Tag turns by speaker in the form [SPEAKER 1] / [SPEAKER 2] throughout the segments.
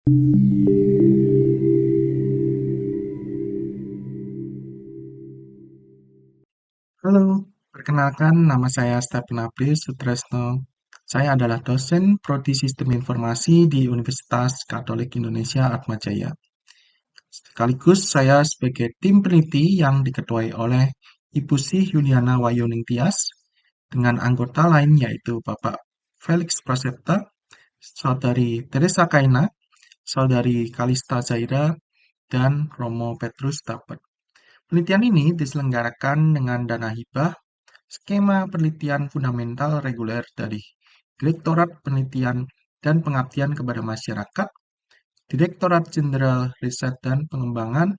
[SPEAKER 1] Halo, perkenalkan nama saya Stephen Apri Sutresno. Saya adalah dosen Prodi Sistem Informasi di Universitas Katolik Indonesia Atmajaya. Sekaligus saya sebagai tim peneliti yang diketuai oleh Ibu Sri Yuliana Wayuning Tias dengan anggota lain yaitu Bapak Felix Prasetya, Saudari Teresa Kaina, Saudari Kalista Zaira, dan Romo Petrus Dapat. Penelitian ini diselenggarakan dengan dana hibah skema penelitian fundamental reguler dari Direktorat Penelitian dan Pengabdian kepada Masyarakat, Direktorat Jenderal Riset dan Pengembangan,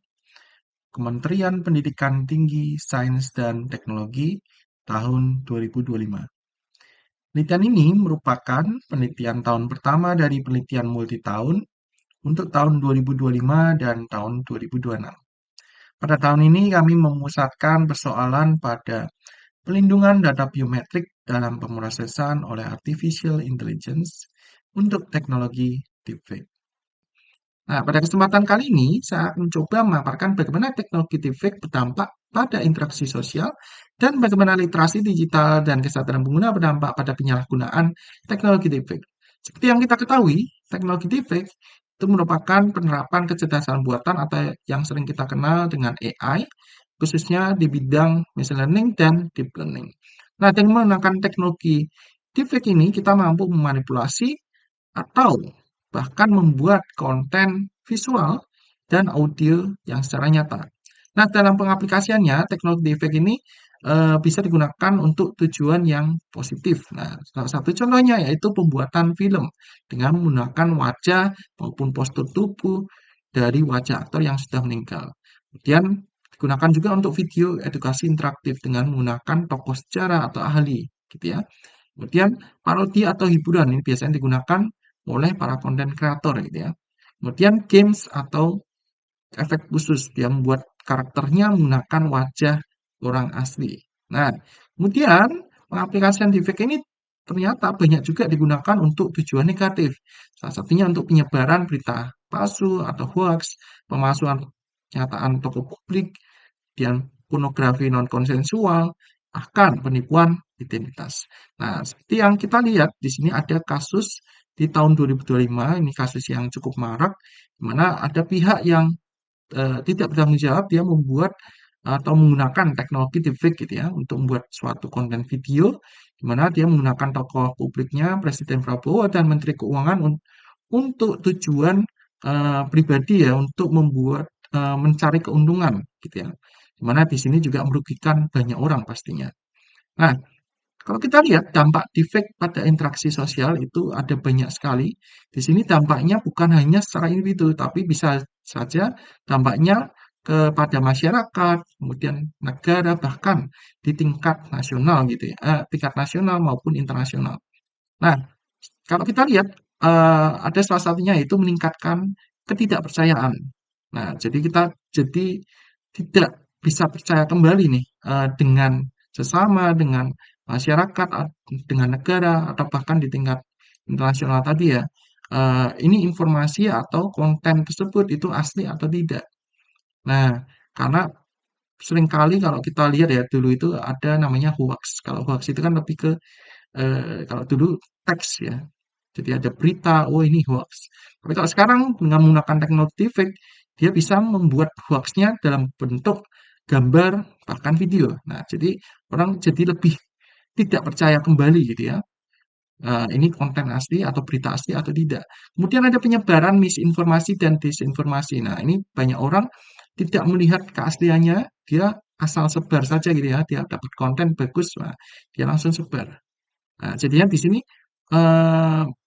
[SPEAKER 1] Kementerian Pendidikan Tinggi, Sains dan Teknologi tahun 2025. Penelitian ini merupakan penelitian tahun pertama dari penelitian multitahun untuk tahun 2025 dan tahun 2026. Pada tahun ini kami memusatkan persoalan pada pelindungan data biometrik dalam pemrosesan oleh artificial intelligence untuk teknologi deepfake. Nah, pada kesempatan kali ini saya mencoba memaparkan bagaimana teknologi deepfake berdampak pada interaksi sosial dan bagaimana literasi digital dan kesadaran pengguna berdampak pada penyalahgunaan teknologi deepfake. Seperti yang kita ketahui, teknologi deepfake itu merupakan penerapan kecerdasan buatan atau yang sering kita kenal dengan AI, khususnya di bidang machine learning dan deep learning. Nah, dengan menggunakan teknologi deepfake ini, kita mampu memanipulasi atau bahkan membuat konten visual dan audio yang secara nyata. Nah, dalam pengaplikasiannya, teknologi deepfake ini bisa digunakan untuk tujuan yang positif. Nah, salah satu contohnya yaitu pembuatan film dengan menggunakan wajah maupun postur tubuh dari wajah aktor yang sudah meninggal. Kemudian digunakan juga untuk video edukasi interaktif dengan menggunakan tokoh sejarah atau ahli, gitu ya. Kemudian parodi atau hiburan ini biasanya digunakan oleh para konten kreator gitu ya. Kemudian games atau efek khusus yang membuat karakternya menggunakan wajah orang asli. Nah, kemudian pengaplikasian deepfake ini ternyata banyak juga digunakan untuk tujuan negatif. Salah satunya untuk penyebaran berita palsu atau hoax, pemalsuan pernyataan tokoh publik, dan pornografi non-konsensual, bahkan penipuan identitas. Nah, seperti yang kita lihat di sini ada kasus di tahun 2025, ini kasus yang cukup marak, di mana ada pihak yang tidak bertanggung jawab, dia membuat atau menggunakan teknologi deepfake gitu ya untuk membuat suatu konten video di mana dia menggunakan tokoh publiknya Presiden Prabowo dan Menteri Keuangan untuk tujuan pribadi ya untuk membuat mencari keuntungan gitu ya. Di mana di sini juga merugikan banyak orang pastinya. Nah, kalau kita lihat dampak deepfake pada interaksi sosial itu ada banyak sekali. Di sini dampaknya bukan hanya secara individu, tapi bisa saja dampaknya kepada masyarakat, kemudian negara, bahkan di tingkat nasional gitu ya, tingkat nasional maupun internasional. Nah, kalau kita lihat ada salah satunya yaitu meningkatkan ketidakpercayaan. Nah, jadi tidak bisa percaya kembali nih dengan sesama, dengan masyarakat, dengan negara, atau bahkan di tingkat internasional tadi ya. Ini informasi atau konten tersebut itu asli atau tidak. Nah, karena seringkali kalau kita lihat ya dulu itu ada namanya hoax. Kalau hoax itu kan lebih ke kalau dulu teks ya. Jadi ada berita, oh ini hoax. Tapi kalau sekarang dengan menggunakan teknologi deepfake, dia bisa membuat hoaxnya dalam bentuk gambar bahkan video. Nah, jadi orang jadi lebih tidak percaya kembali gitu ya. Ini konten asli atau berita asli atau tidak. Kemudian ada penyebaran misinformasi dan disinformasi. Nah, ini banyak orang tidak melihat keasliannya, dia asal sebar saja gitu ya. Dia dapat konten bagus, nah, dia langsung sebar. Nah, jadinya di sini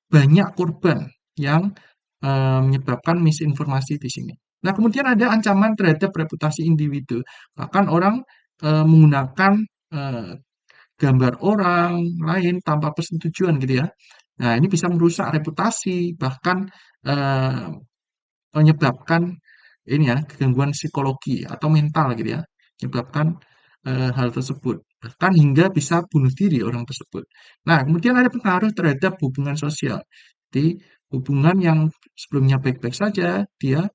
[SPEAKER 1] banyak korban yang menyebabkan misinformasi di sini. Nah, kemudian ada ancaman terhadap reputasi individu. Bahkan orang menggunakan eh, gambar orang lain tanpa persetujuan gitu ya. Nah, ini bisa merusak reputasi, bahkan eh, menyebabkan ini ya gangguan psikologi atau mental gitu ya, menyebabkan hal tersebut. Bahkan hingga bisa bunuh diri orang tersebut. Nah, kemudian ada pengaruh terhadap hubungan sosial. Jadi hubungan yang sebelumnya baik-baik saja, dia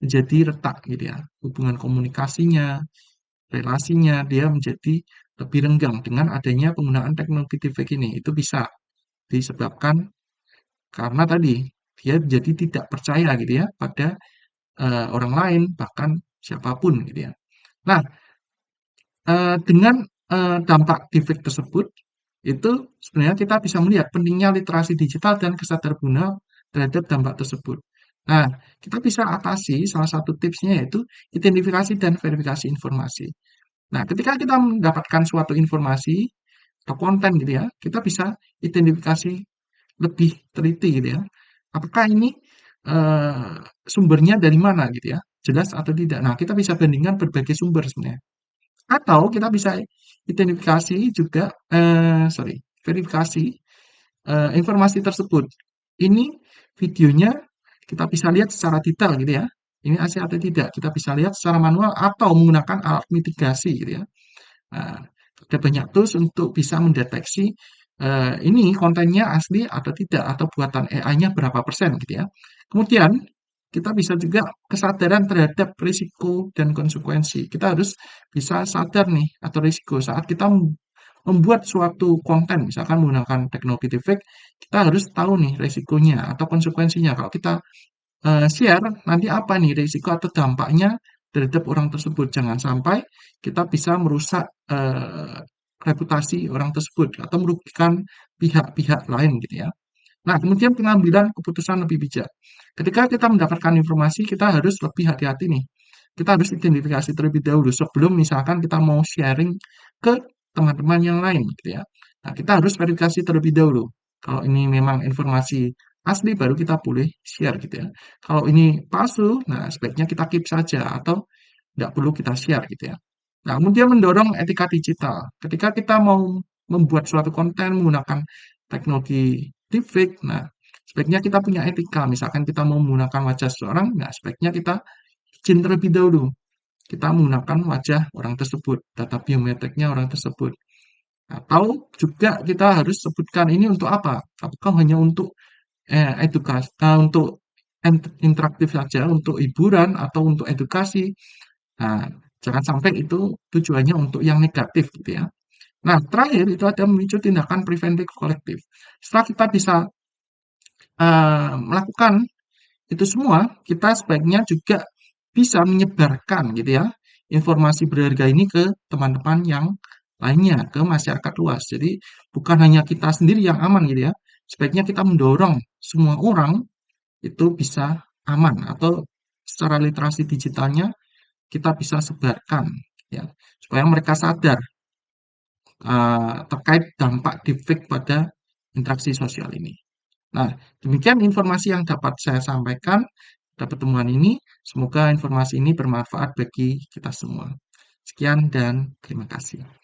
[SPEAKER 1] menjadi retak gitu ya. Hubungan komunikasinya, relasinya, dia menjadi lebih renggang dengan adanya penggunaan teknologi deepfake ini. Itu bisa disebabkan karena tadi dia jadi tidak percaya gitu ya pada orang lain, bahkan siapapun gitu ya. Nah, dengan dampak deepfake tersebut, itu sebenarnya kita bisa melihat pentingnya literasi digital dan kesadaran guna terhadap dampak tersebut. Nah, kita bisa atasi salah satu tipsnya yaitu identifikasi dan verifikasi informasi. Nah, ketika kita mendapatkan suatu informasi atau konten gitu ya, kita bisa identifikasi lebih teliti gitu ya. Apakah ini sumbernya dari mana gitu ya? Jelas atau tidak. Nah, kita bisa bandingkan berbagai sumber sebenarnya. Atau kita bisa identifikasi juga, verifikasi informasi tersebut. Ini videonya kita bisa lihat secara detail gitu ya. Ini asli atau tidak. Kita bisa lihat secara manual atau menggunakan alat mitigasi gitu ya. Nah, ada banyak tools untuk bisa mendeteksi ini kontennya asli atau tidak atau buatan AI-nya berapa persen gitu ya. Kemudian kita bisa juga kesadaran terhadap risiko dan konsekuensi. Kita harus bisa sadar nih atau risiko saat kita membuat suatu konten, misalkan menggunakan teknologi deepfake, kita harus tahu nih risikonya atau konsekuensinya. Kalau kita share nanti apa nih risiko atau dampaknya terhadap orang tersebut. Jangan sampai kita bisa merusak reputasi orang tersebut atau merugikan pihak-pihak lain gitu ya. Nah, kemudian pengambilan keputusan lebih bijak. Ketika kita mendapatkan informasi, kita harus lebih hati-hati nih. Kita harus identifikasi terlebih dahulu sebelum misalkan kita mau sharing ke teman-teman yang lain gitu ya. Nah, kita harus verifikasi terlebih dahulu. Kalau ini memang informasi asli baru kita boleh share gitu ya. Kalau ini palsu, nah sebaiknya kita keep saja atau nggak perlu kita share gitu ya. Nah, kemudian mendorong etika digital. Ketika kita mau membuat suatu konten menggunakan teknologi deepfake, nah sebaiknya kita punya etika. Misalkan kita mau menggunakan wajah seseorang, nah sebaiknya kita izin terlebih dahulu. Kita menggunakan wajah orang tersebut, data biometriknya orang tersebut. Atau juga kita harus sebutkan ini untuk apa? Apakah hanya untuk edukasi, untuk interaktif saja, untuk hiburan atau untuk edukasi? Nah, jangan sampai itu tujuannya untuk yang negatif gitu ya. Nah, terakhir itu ada memicu tindakan preventif kolektif. Setelah kita bisa melakukan itu semua, kita sebaiknya juga bisa menyebarkan gitu ya informasi berharga ini ke teman-teman yang lainnya, ke masyarakat luas. Jadi bukan hanya kita sendiri yang aman gitu ya. Sebaiknya kita mendorong semua orang itu bisa aman atau secara literasi digitalnya kita bisa sebarkan ya supaya mereka sadar terkait dampak deepfake pada interaksi sosial ini. Nah, demikian informasi yang dapat saya sampaikan pada pertemuan ini. Semoga informasi ini bermanfaat bagi kita semua. Sekian dan terima kasih.